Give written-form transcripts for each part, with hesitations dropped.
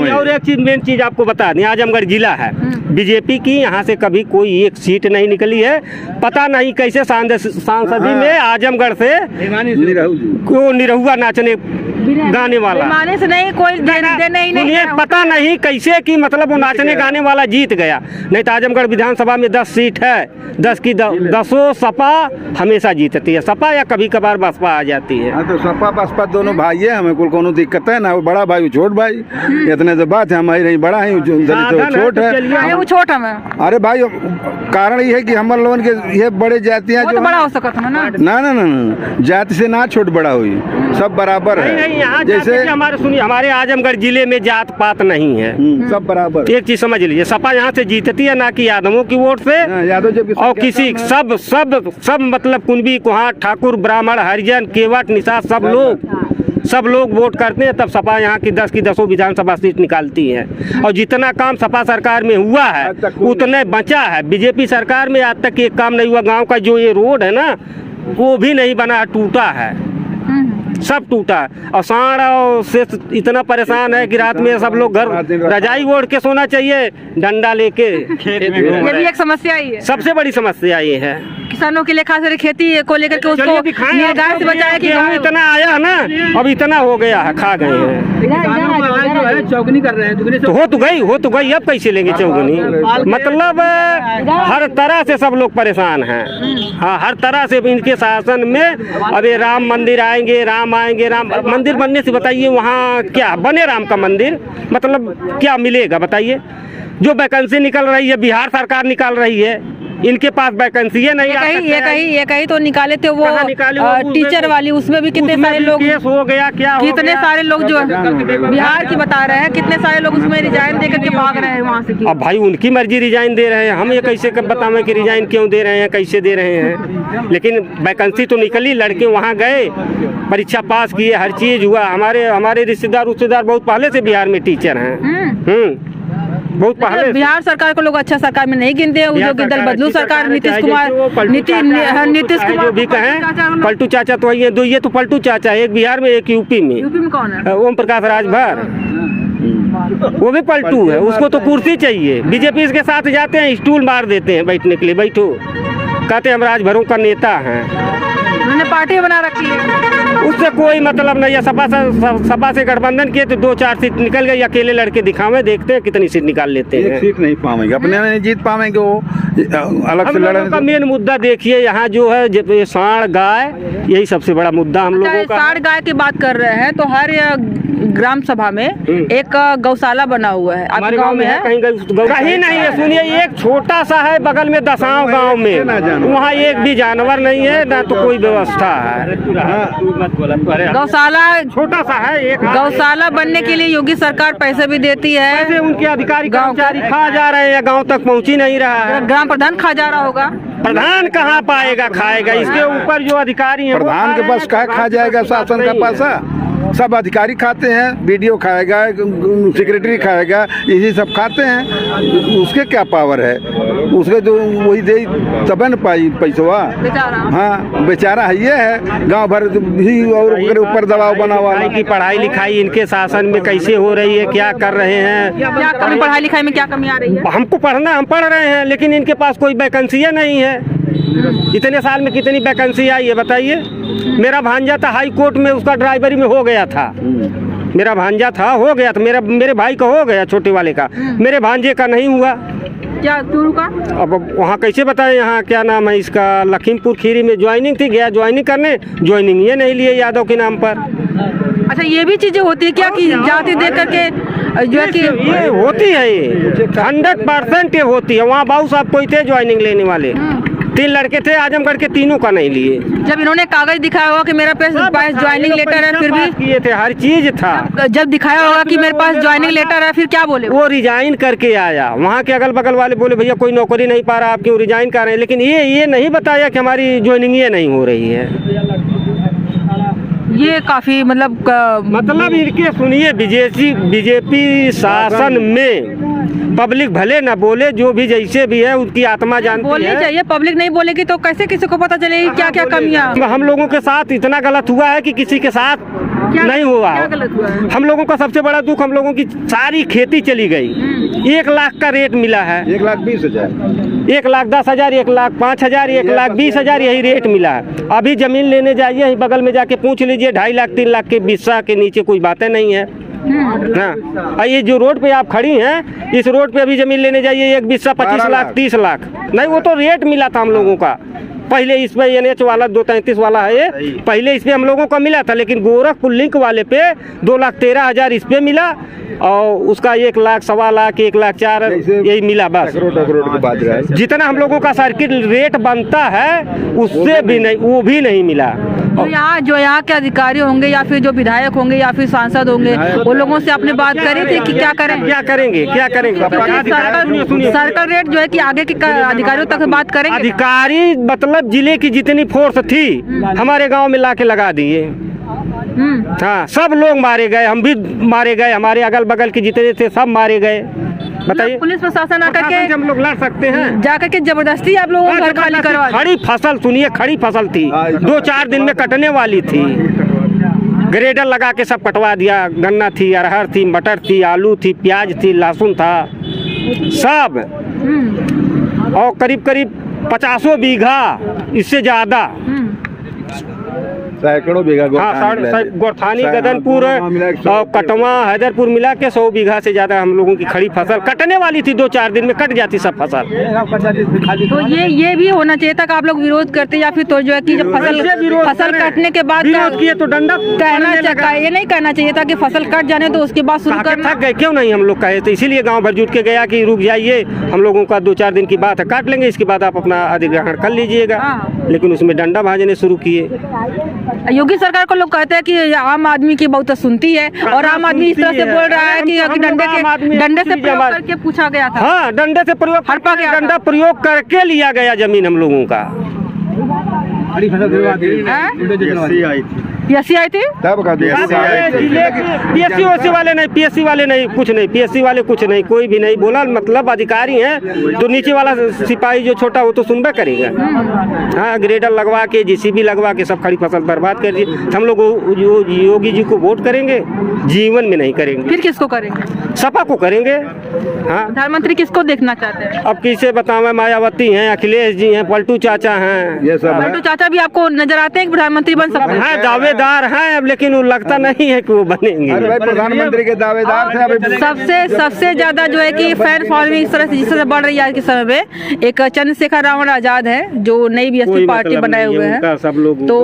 नहीं। और एक चीज मेन चीज आपको बता दें, आजमगढ़ जिला है, बीजेपी की यहाँ से कभी कोई एक सीट नहीं निकली है। पता नहीं कैसे सांसदी में आजमगढ़ से क्यों निरहुआ नाचने गाने वाला माने से नहीं कोई नहीं पता नहीं कैसे कि मतलब वो नाचने गाने वाला जीत गया। नहीं तो आजमगढ़ विधानसभा में 10 सीट है, 10 की 10 सपा हमेशा जीतती है, सपा या कभी कभार बसपा आ जाती है। हाँ तो सपा बसपा दोनों भाई है, हमें कोनो दिक्कत है ना। वो बड़ा भाई छोट भाई, इतने तो बात है। हमारी नहीं बड़ा है, छोट है, वो छोटा में। अरे भाई कारण ये है कि हम लोगों के ये बड़े जाति हैं जो बड़ा हो सकता है ना जाति से ना छोट बड़ा हुई, सब बराबर है। यहाँ जैसे हमारे सुनिए, हमारे आजमगढ़ जिले में जात पात नहीं है, सब बराबर। एक चीज समझ लीजिए, सपा यहाँ से जीतती है ना कि यादवों की वोट से, यादव और किसी सब मतलब कुंबी कुहार ठाकुर ब्राह्मण हरिजन केवट निषाद सब लोग वोट करते हैं, तब सपा यहाँ की 10 की 10 विधानसभा सीट निकालती है। और जितना काम सपा सरकार में हुआ है उतने बचा है। बीजेपी सरकार में आज तक एक काम नहीं हुआ। गांव का जो ये रोड है ना वो भी नहीं बना, टूटा है, सब टूटा। और सांड से इतना परेशान है कि रात में सब लोग घर रजाई ओढ़ के सोना चाहिए, डंडा लेके। ये भी एक समस्या ही है, सबसे बड़ी समस्या ये है किसानों के लिए, खास करके खेती को लेकर के उसको गाय से बचाया कि इतना आया है ना, अब इतना हो गया है, खा गए हैं, चौगनी कर रहे हैं तो हो तो गई, अब कैसे लेंगे चौगनी। मतलब हर तरह से सब लोग परेशान हैं। हाँ, हर तरह से इनके शासन में। अब ये राम मंदिर आएंगे, राम मंदिर बनने से बताइए वहाँ क्या बने राम का मंदिर, मतलब क्या मिलेगा बताइए। जो वैकेंसी निकल रही है बिहार सरकार निकाल रही है, इनके पास वैकेंसी है नहीं। ये कहीं तो निकाले थे वो टीचर वाली, उसमें भी कितने सारे लोग केस हो गया, क्या कितने सारे लोग जो बिहार की बता रहे हैं, कितने सारे लोग उसमें रिजाइन देकर के भाग रहे हैं वहाँ से। अब भाई उनकी मर्जी रिजाइन दे रहे हैं, हम ये कैसे बतावें कि रिजाइन क्यों दे रहे हैं, कैसे दे रहे हैं। लेकिन वैकेंसी तो निकली, लड़के वहाँ गए, परीक्षा पास किए, हर चीज हुआ। हमारे रिश्तेदार बहुत पहले से बिहार में टीचर हैं। बहुत पहले बिहार सरकार को लोग अच्छा सरकार में नहीं गिनते हैं। योगी दल बदलू सरकार, नीतीश कुमार जो भी कहें, पलटू चाचा तो ये तो पलटू चाचा, एक बिहार में एक यूपी में कौन है? ओम प्रकाश राजभर, वो भी पलटू है, उसको तो कुर्सी चाहिए। बीजेपी के साथ जाते हैं, स्टूल मार देते हैं बैठने के लिए, बैठो, कहते हैं हम राजभरों का नेता हैं। उन्होंने पार्टी बना रखी है, उससे कोई मतलब नहीं है। सपा से गठबंधन किए तो 2-4 सीट निकल गई, अकेले लड़के दिखावे, देखते हैं कितनी सीट निकाल लेते हैं। एक सीट नहीं पाएंगे, अपने नहीं जीत पाएंगे, वो अलग से लड़ेंगे। का मेन मुद्दा देखिए यहाँ जो है सांड गाय, यही सबसे बड़ा मुद्दा हम लोगों का। सांड गाय की बात कर रहे हैं तो हर ग्राम सभा में एक गौशाला बना हुआ है। हमारे गांव में है, कहीं नहीं है। सुनिए, एक छोटा सा है बगल में दसांव गांव में, वहाँ एक भी जानवर नहीं है, ना तो कोई व्यवस्था है। गौशाला छोटा सा है, एक गौशाला बनने के लिए योगी सरकार पैसे भी देती है। पैसे उनके अधिकारी कर्मचारी खा जा रहे हैं, गांव तक पहुंच ही नहीं रहा है। ग्राम प्रधान खा जा रहा होगा, प्रधान कहाँ पाएगा, खाएगा। इसके ऊपर जो अधिकारी हैं, प्रधान के पास कहाँ खा जाएगा शासन का पैसा, सब अधिकारी खाते हैं, बीडीओ खाएगा, सेक्रेटरी खाएगा, यही सब खाते हैं। उसके क्या पावर है, उसके जो वही दे तब न पाई पैसवा। हाँ, बेचारा है, ये है गांव भर भी और ऊपर दबाव बना हुआ की पढ़ाई लिखाई इनके शासन में कैसे हो रही है, क्या कर रहे हैं, क्या कमी, पढ़ाई लिखाई में क्या कमी आ रही है। हमको पढ़ना, हम पढ़ रहे हैं, लेकिन इनके पास कोई वैकेंसी नहीं है। इतने साल में कितनी वैकेंसी आई है बताइए। मेरा भांजा था हाई कोर्ट में, उसका ड्राइवरी में हो गया था। मेरा भांजा था, हो गया था, मेरे भाई का हो गया, छोटे वाले का, मेरे भांजे का नहीं हुआ। क्या क्यों का? अब वहाँ कैसे बताएं, यहाँ क्या नाम है इसका, लखीमपुर खीरी में ज्वाइनिंग थी, गया ज्वाइनिंग करने, ज्वाइनिंग ये नहीं लिए यादव के नाम पर। अच्छा, ये भी चीजें होती है क्या कि जाति देख करके जो है कि ये होती है, ये 100% ये होती है। वहाँ बाबू साहब कोई थे ज्वाइनिंग लेने वाले, 3 लड़के थे, आजमगढ़ के तीनों का नहीं लिए। जब इन्होंने कागज दिखाया होगा कि मेरे पास ज्वाइनिंग लेटर है, फिर भी किए थे, हर चीज था। जब दिखाया होगा कि मेरे पास ज्वाइनिंग लेटर है, फिर क्या बोले? वो रिजाइन करके आया। वहाँ के अगल बगल वाले बोले भैया कोई नौकरी नहीं पा रहा, आप क्यों रिजाइन कर रहे हैं। लेकिन ये नहीं बताया कि हमारी ज्वाइनिंग ये नहीं हो रही है। ये काफी मतलब इनके सुनिए, बीजेपी शासन में पब्लिक भले न बोले, जो भी जैसे भी है उसकी आत्मा जानती है। बोलनी चाहिए, पब्लिक नहीं बोलेगी तो कैसे किसी को पता चलेगी क्या क्या कमियां। हम लोगों के साथ इतना गलत हुआ है कि किसी के साथ नहीं हुआ। क्या गलत हुआ है? हम लोगों का सबसे बड़ा दुख, हम लोगों की सारी खेती चली गई। 1 लाख का रेट मिला है, 1,20,000 1,10,000, 1,05,000, 1,20,000 यही रेट मिला है। अभी जमीन लेने जाइए, यहीं बगल में जाके पूछ लीजिए, 2.5 लाख 3 लाख के बिस्सा के नीचे कोई बातें नहीं है। हाँ, और ये जो रोड पे आप खड़ी हैं, इस रोड पे अभी जमीन लेने जाइए, एक बिस्सा 25 लाख 30 लाख नहीं, वो तो रेट मिला था हम लोगों का। पहले इस पे NH वाला 233 वाला है ये, पहले इस पे हम लोगों का मिला था, लेकिन गोरखपुर लिंक वाले पे 2,13,000 इस पे मिला, और उसका 1 लाख 1.25 लाख 1,04,000 यही मिला बस। करोड़ के बाद रहा है। जितना हम लोगों का सर्किट रेट बनता है उससे भी नहीं, वो भी नहीं मिला। तो जो यहाँ के अधिकारी होंगे या फिर जो विधायक होंगे या फिर सांसद होंगे, वो लोगों से आपने बात करी थी कि क्या करें? क्या करेंगे? सर्कल रेट जो है कि आगे के अधिकारियों तक बात करेंगे? अधिकारी मतलब जिले की जितनी फोर्स थी हमारे गांव में लाके लगा दिए। हाँ, सब लोग मारे गए, हम भी मारे गए, हमारे अगल बगल के जितने थे सब मारे गए। बताइए, पुलिस प्रशासन आकर के हम लोग लड़ सकते हैं? जाकर के जबरदस्ती आप लोगों को घर खाली करवा? खड़ी फसल, सुनिए, खड़ी फसल थी, 2-4 दिन में कटने वाली थी, ग्रेडर लगा के सब कटवा दिया। गन्ना थी, अरहर थी, मटर थी, आलू थी, प्याज थी, लहसुन था, सब। और करीब करीब 50 बीघा, इससे ज्यादा, सैकड़ों बीघा गोरथानी, गदनपुर और कटवा, हैदरपुर मिला के 100 बीघा से ज्यादा हम लोगों की खड़ी फसल कटने वाली थी। 2-4 दिन में कट जाती सब फसल। तो ये भी होना चाहिए था कि आप लोग विरोध करते, या फिर तो जो है कि जब फसल कटने के बाद किए तो दंडा कहना चाहिए, ये नहीं कहना चाहिए था कि फसल कट जाने तो उसके बाद शुरू करना? थक गए, क्यों नहीं हम लोग कहे थे, इसीलिए गाँव भर जुट के गया कि रुक जाइए, हम लोगों का 2-4 दिन की बात है, काट लेंगे, इसके बाद आप अपना अधिग्रहण कर लीजिएगा। लेकिन उसमें डंडा भाजने शुरू किए। योगी सरकार को लोग कहते हैं कि आम आदमी की बहुत सुनती है, और आम आदमी इस तरह से बोल रहा है कि डंडे से प्रयोग करके पूछा गया था। हाँ, डंडे से प्रयोग, हड़पा गया, डंडा प्रयोग करके लिया गया जमीन हम लोगों का। PSC आई थी, PSC वाले नहीं, PSC वाले नहीं, कुछ नहीं, PSC वाले कुछ नहीं, कोई भी नहीं बोला। मतलब अधिकारी हैं तो नीचे वाला सिपाही जो छोटा वो तो सुनबे करेगा। हाँ, ग्रेडर लगवा के, JCB लगवा के सब खड़ी फसल बर्बाद कर दी। हम लोग योगी जी को वोट करेंगे, जीवन में नहीं करेंगे। फिर किसको करेंगे? सपा को करेंगे। हाँ, प्रधानमंत्री किसको देखना चाहते हैं? अब किसे बतावें, मायावती हैं, अखिलेश जी हैं, पलटू चाचा हैं, ये सब। पलटू चाचा भी आपको नजर आते हैं कि प्रधानमंत्री बन सकते हैं? दावेदार हैं, अब लेकिन वो लगता नहीं है कि वो बनेंगे। अरे भाई, प्रधानमंत्री के दावेदार थे। अभी सबसे ज्यादा जो है कि फैन फॉलोइंग इस तरह से जिस तरह बढ़ रही है आज के समय में, एक चंद्रशेखर रावण आजाद है जो नई BSP पार्टी बनाए हुए हैं, सब लोग तो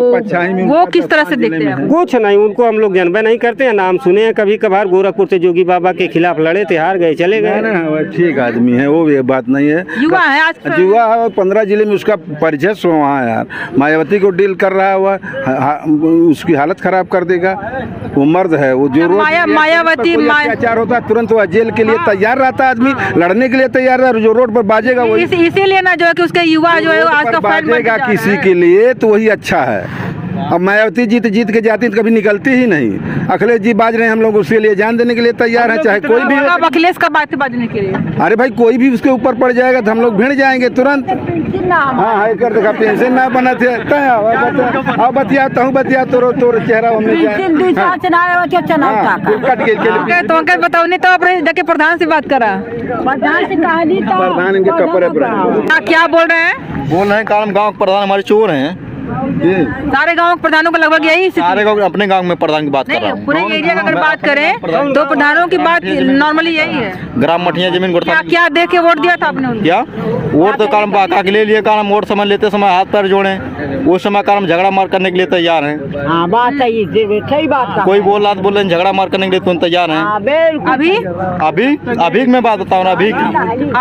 वो किस तरह से देखते हैं? कुछ नहीं, उनको हम लोग जानबे नहीं करते हैं, नाम सुने हैं कभी कभार। गोरखपुर से जोगी बाबा के खिलाफ लड़े थे, हार गए, चले गए। ठीक आदमी है वो, ये बात नहीं है। युवा है, आज युवा है, 15 जिले में उसका परिचय वहाँ है यार। मायावती को डील कर रहा हुआ, उसकी हालत खराब कर देगा। वो मर्द है, वो जो मायावती अत्याचार होता है तुरंत वो जेल के लिए तैयार रहता है, आदमी लड़ने के लिए तैयार है। जो रोड पर बाजेगा वही, इसीलिए ना जो है कि उसके युवा जो है आज का बाजेगा किसी के लिए तो वही अच्छा है। अब मायावती जीत के जाती तो कभी निकलती ही नहीं। अखिलेश जी बाज रहे हैं, हम लोग उसके लिए जान देने के लिए तैयार है, चाहे कोई भी। अखिलेश का बात बाजने के लिए, अरे भाई, कोई भी उसके ऊपर पड़ जाएगा तो हम लोग भिड़ जाएंगे तुरंत। हाँ, हाई कर देखा, पेंशन ना बना थे। बतिया तोर चेहरा तो अंकल बताओ नहीं, तो आपने जाके प्रधान से बात करा? प्रधान इनके कपड़े पर क्या बोल रहे हैं? बोल रहे हैं कारण गांव के प्रधान हमारे चोर हैं। सारे गांव के प्रधानों को लगभग यही सारे गांव, अपने गांव में प्रधान की बात कर रहा हूँ। पूरे एरिया की अगर बात करें तो प्रधानों की बात नॉर्मली यही है। ग्राम मठिया जमीन क्या देख के वोट दिया था आपने? क्या वोट तो कारण बाका के लिए कारण वोट समय लेते समय हाथ पैर जोड़े, उस समय कारण झगड़ा मार करने के लिए तैयार हैं। बात सही बात। कोई बोल रहा बोल रहे झगड़ा मार करने के लिए तुम तैयार हैं? अभी मैं बात बताऊँ ना,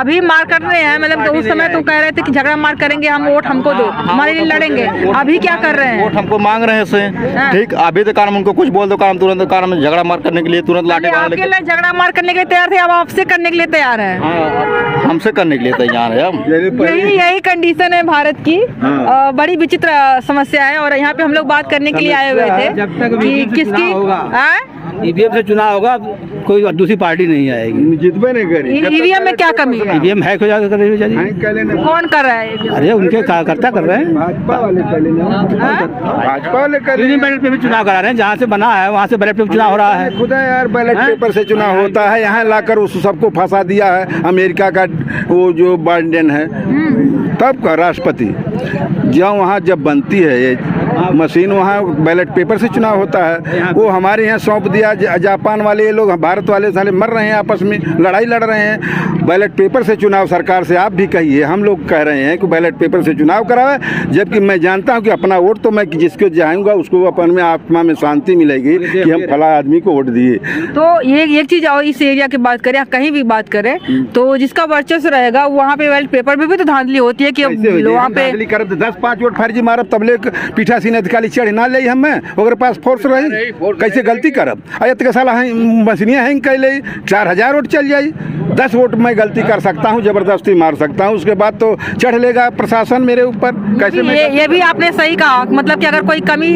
अभी मार कर रहे हैं, मतलब उस समय तो कह रहे थे कि झगड़ा मार करेंगे, हम वोट हमको दो, हमारे लिए लड़ेंगे। अभी क्या कर रहे हैं? वोट हमको मांग रहे हैं से। ठीक, अभी तो कारण उनको कुछ बोल दो कारण तुरंत कारण झगड़ा मार करने के लिए तुरंत लाठी झगड़ा मार करने के लिए तैयार थे, अब आपसे करने के लिए तैयार है। हमसे करने के लिए तैयार है हम। यही कंडीशन है भारत की। बड़ी विचित्र समस्या है और यहाँ पे हम लोग बात करने के लिए आए हुए थे कि किसकी ईवीएम से चुनाव होगा, कोई दूसरी पार्टी नहीं आएगी। जितबे नहीं करी। ईवीएम में क्या कमी है? ईवीएम हैक हो जाकर कौन कर रहा है? अरे उनके कार्यकर्ता कर रहे हैं, भाजपा वाले कर लेना। भाजपा वाले कर लेना। बैलेट पे भी चुनाव करा रहे हैं, जहाँ से बना है वहाँ से बैलेट पे चुनाव हो रहा है। खुदा यार बैलेट पेपर से चुनाव होता है, यहाँ लाकर उस सबको फंसा दिया है अमेरिका का वो जो बाइडेन है तब का राष्ट्रपति। जब वहाँ जब बनती है ये मशीन, वहाँ बैलेट पेपर से चुनाव होता है। वो हमारे यहाँ सौंप दिया। जापान वाले ये लोग भारत वाले साले मर रहे हैं, आपस में लड़ाई लड़ रहे हैं। बैलेट पेपर से चुनाव सरकार से आप भी कहिए, हम लोग कह रहे हैं कि बैलेट पेपर से चुनाव करावे, जबकि मैं जानता हूँ कि अपना वोट तो मैं जिसको जाऊँगा उसको अपन में आत्मा में शांति मिलेगी कि हम फला आदमी को वोट दिए। तो ये एक चीज और इस एरिया की बात करें, कहीं भी बात करें, तो जिसका वर्चस्व रहेगा वहाँ पे बैलेट पेपर में भी तो धांधली होती है कि वहाँ पे 10-5 वोट फर्जी मारब तबले पीठासीन अधिकारी चढ़ ना ले हमें ओकरे पास फोर्स रही, कैसे गलती करब? अयत के साला मशीनिया हैंग कर ले 4000 वोट चल जाई। 10 वोट मैं गलती कर सकता हूँ, जबरदस्ती मार सकता हूँ, उसके बाद तो चढ़ लेगा प्रशासन मेरे ऊपर। कैसे ये भी आपने सही कहा, मतलब कि अगर कोई कमी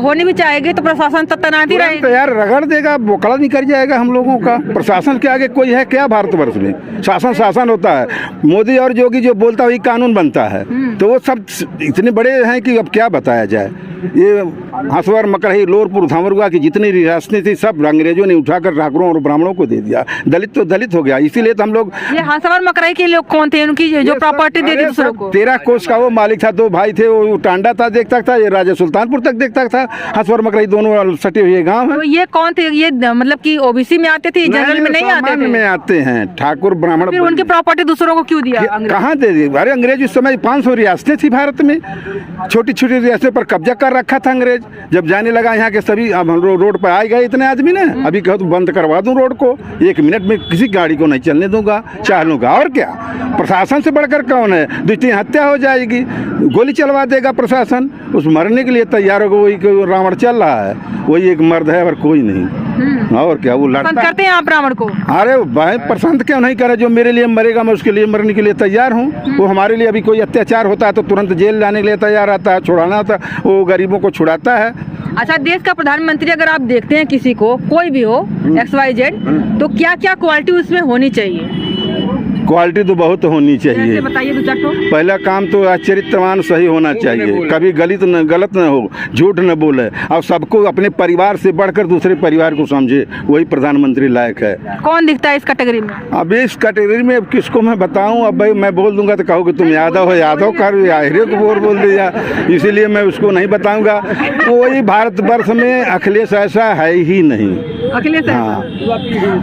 होनी भी चाहेगी तो प्रशासन तो तैनात ही रहेगा। तो यार रगड़ देगा, बोकड़ा निकल जाएगा हम लोगों का। प्रशासन के आगे कोई है क्या भारतवर्ष में? शासन शासन होता है। मोदी और योगी जो बोलता है वही कानून बनता है। तो वो सब इतने बड़े हैं कि अब क्या बताया जाए। ये हंसवर मकरही लोरपुर धामरुआ की जितनी रियासतें थी सब अंग्रेजों ने उठाकर ठाकुरों और ब्राह्मणों को दे दिया। दलित तो दलित हो गया। इसीलिए तो हम लोग ये हंसवर मकरही के लोग कौन थे? उनकी जो प्रॉपर्टी दे दी दूसरों को। 13 कोस का वो मालिक था, 2 भाई थे, वो टांडा था देखता था, ये राजा सुल्तानपुर तक देखता था। हंसवर मकरही दोनों सटे हुए गाँव तो ये कौन थे? ये मतलब कि ओबीसी में आते थे, जनरल में नहीं आते थे? में आते हैं, ठाकुर ब्राह्मण। फिर उनकी प्रॉपर्टी दूसरों को क्यों दिया? कहाँ दे दी? अरे अंग्रेज उस समय 500 रियासतें थी भारत में, छोटी छोटी रियासतों पर कब्जा कर रखा था अंग्रेज। जब जाने लगा यहाँ के सभी, अब हम रोड पर आ गए इतने आदमी ने, अभी कहो तो बंद करवा दूं रोड को, 1 मिनट में किसी गाड़ी को नहीं चलने दूंगा, चाह लूंगा। और क्या प्रशासन से बढ़कर कौन है? 2-3 हत्या हो जाएगी, गोली चलवा देगा प्रशासन, उस मरने के लिए तैयार होगा। वही रावण चल रहा है, वही एक मर्द है और कोई नहीं। और क्या वो लड़ता करते हैं आप रावण को? अरे भाई पसंद क्यों नहीं करे? जो मेरे लिए मरेगा मैं उसके लिए मरने के लिए तैयार हूँ। वो हमारे लिए अभी कोई अत्याचार होता है तो तुरंत जेल जाने के लिए तैयार आता है, छुड़ाना था वो गरीबों को छुड़ाता है। अच्छा, देश का प्रधानमंत्री अगर आप देखते हैं किसी को, कोई भी हो XYZ, तो क्या क्या क्वालिटी उसमें होनी चाहिए? क्वालिटी तो बहुत होनी चाहिए। बताइए 2-4 तो। पहला काम तो चरित्रवान सही होना चाहिए, कभी गलत न हो, झूठ न बोले, और सबको अपने परिवार से बढ़कर दूसरे परिवार को समझे, वही प्रधानमंत्री लायक है। कौन दिखता है इस कैटेगरी में? अब इस कैटेगरी में किसको मैं बताऊं? अब भाई मैं बोल दूंगा तो कहोगे तुम यादव हो, यादव कर आहिरे को बोल दिया, इसीलिए मैं उसको नहीं बताऊंगा। वही भारतवर्ष में अखिलेश ऐसा है ही नहीं। अखिलेश? हाँ,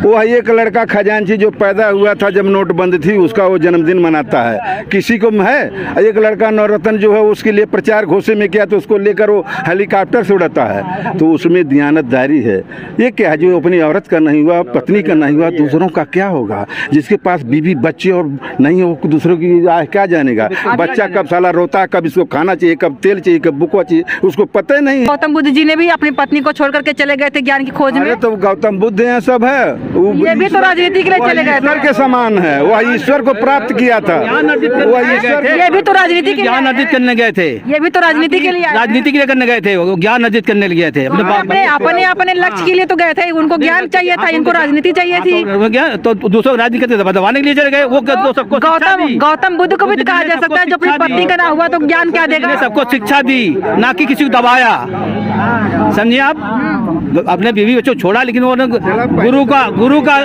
वो है एक लड़का खजांची जो पैदा हुआ था जब नोटबंदी थी, उसका वो जन्मदिन मनाता है, किसी को है। एक लड़का नवरत्न जो है उसके लिए प्रचार घोषे में किया तो उसको लेकर वो हेलीकॉप्टर से उड़ाता है, तो उसमें दयानतदारी है। ये क्या है? जो अपनी औरत का नहीं हुआ, पत्नी का नहीं हुआ, दूसरों का क्या होगा? जिसके पास बीवी बच्चे और नहीं हो, दूसरों की क्या जानेगा? बच्चा कब साला रोता है, कब इसको खाना चाहिए, कब तेल चाहिए, कब बुकवा चाहिए, उसको पता ही नहीं। गौतम बुद्ध जी ने भी अपनी पत्नी को छोड़ करके चले गए थे ज्ञान की खोज में। तो गौतम बुद्ध हैं सब है, ये भी तो राजनीति के लिए चले गए ईश्वर के समान है, वो ईश्वर को प्राप्त किया था। ये भी तो राजनीति के ज्ञान अर्जित करने गए थे। ये भी तो राजनीति के लिए, राजनीति के लिए करने गए थे, वो ज्ञान अर्जित करने गए थे। अपने लक्ष्य के लिए तो गए थे, उनको ज्ञान चाहिए था, इनको राजनीति चाहिए थी। तो दूसरों राजनीति करते दबाने के लिए चले गए। वो गौतम बुद्ध को भी कहा जा सकता है, जो अपनी पत्नी का ना हुआ तो ज्ञान क्या देगा? सबको शिक्षा दी, ना कि किसी को दबाया, समझिए आप। अपने बीवी बच्चों छोड़ा, लेकिन वो गुरु का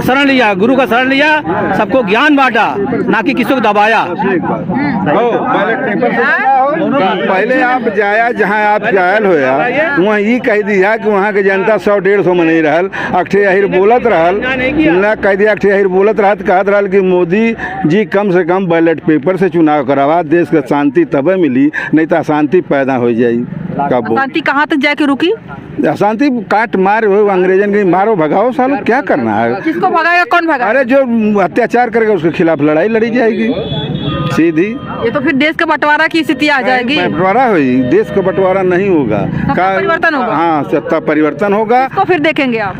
शरण लिया, गुरु का शरण लिया, सबको ज्ञान बांटा, ना कि किसी को दबाया। पहले आप जाया जहाँ आप घायल होया, वहाँ ये कह दिया कि वहाँ के जनता 100-150 में नहीं रहल, अक्षय अहिर बोलत रहल, ना कह दिया अक्षय अहिर बोलत रहत, कहत रहल कि मोदी जी कम से कम बैलेट पेपर से चुनाव करावा, देश का शांति तब मिली, नहीं तो अशांति पैदा हो जाई। अशांति कहाँ तक जाके रुकी? अशांति काट मार हो, अंग्रेजन की मारो भगाओ, सालो क्या करना है? किसको भगाएगा? कौन भगाएगा? अरे जो अत्याचार करेगा उसके खिलाफ लड़ाई लड़ी जाएगी। सीधी। ये तो फिर देश का बंटवारा की स्थिति आ जाएगी। बंटवारा हुई, देश का बंटवारा नहीं होगा। परिवर्तन होगा। हाँ, सत्ता परिवर्तन होगा। इसको फिर देखेंगे आप।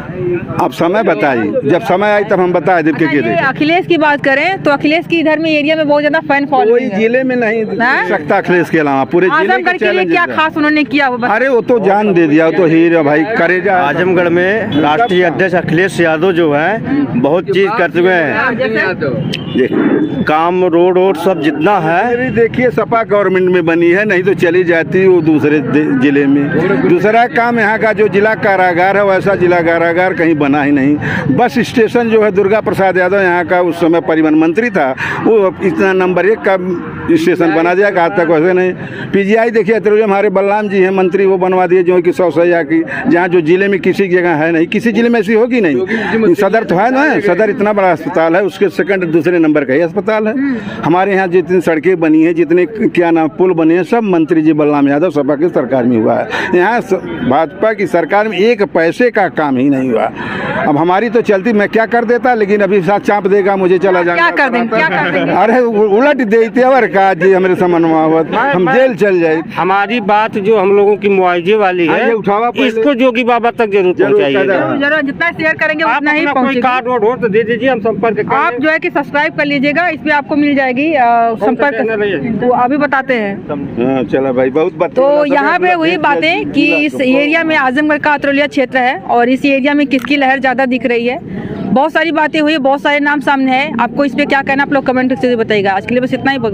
अब समय बताइए, जब समय आई तब हम बता दें। अच्छा, ये अखिलेश की बात करें तो अखिलेश की इधर में एरिया में बहुत ज्यादा फैन कोई फॉलोइंग है। जिले में नहीं हाँ? सकता अखिलेश के अलावा पूरे जिले आजमगढ़ के लिए क्या खास उन्होंने किया वो अरे वो तो जान दे दिया, वो तो हीरो भाई करेजा। आजमगढ़ में राष्ट्रीय अध्यक्ष अखिलेश यादव जो है बहुत चीज कर चुके हैं। काम रोड वोड सब जितना है। अभी देखिए सपा गवर्नमेंट में बनी है, नहीं तो चली जाती वो दूसरे जिले में। दूसरा काम यहाँ का जो जिला कारागार है वैसा जिला कारागार कहीं बना ही नहीं। बस स्टेशन जो है दुर्गा प्रसाद यादव यहाँ का उस समय परिवहन मंत्री था, वो इतना नंबर 1 का स्टेशन बना दिया कि आज तक वैसे नहीं। पीजीआई देखिए हमारे बलराम जी हैं मंत्री, वो बनवा दिए जो कि 100 सैया की, जहाँ जो जिले में किसी जगह है नहीं, किसी जिले में ऐसी होगी नहीं। सदर तो है ना, सदर इतना बड़ा अस्पताल है, उसके सेकंड दूसरे नंबर का ही अस्पताल है। हमारे यहाँ जितनी सड़कें बनी हैं, जितने क्या नाम पुल बने हैं, सब मंत्री जी बलराम यादव सपा की सरकार में हुआ है। यहाँ भाजपा की सरकार में 1 पैसे का काम ही नहीं हुआ। अब हमारी तो चलती, मैं क्या कर देता, लेकिन अभी साथ चाँप देगा मुझे, चला जाएगा। क्या कर देंगे, क्या कर देंगे? अरे उलट देते और का जी हमारे समन्वयत हम जेल चल जाए। हमारी बात जो हम लोगों की मुआवजे वाली है, इसको जोगी बाबा तक जरूर पहुँचाइए। जरूर जितना शेयर करेंगे आप उतना ही अपना कोई पहुंचेगी। कार्ड वोट हो तो दे दीजिए, हम संपर्क कर आप जो है कि सब्सक्राइब कर लीजिएगा, इसमें आपको मिल जाएगी संपर्क। तो अभी बताते हैं। चला भाई, बहुत बात। तो यहाँ पे वही बातें कि इस एरिया में आजमगढ़ का अतरौलिया क्षेत्र है और इस एरिया में किसकी लहर ज्यादा दिख रही है। बहुत सारी बातें हुई, बहुत सारे नाम सामने हैं। आपको इस पे क्या कहना, आप लोग कमेंट से बताइएगा। आज के लिए बस इतना ही, बहुत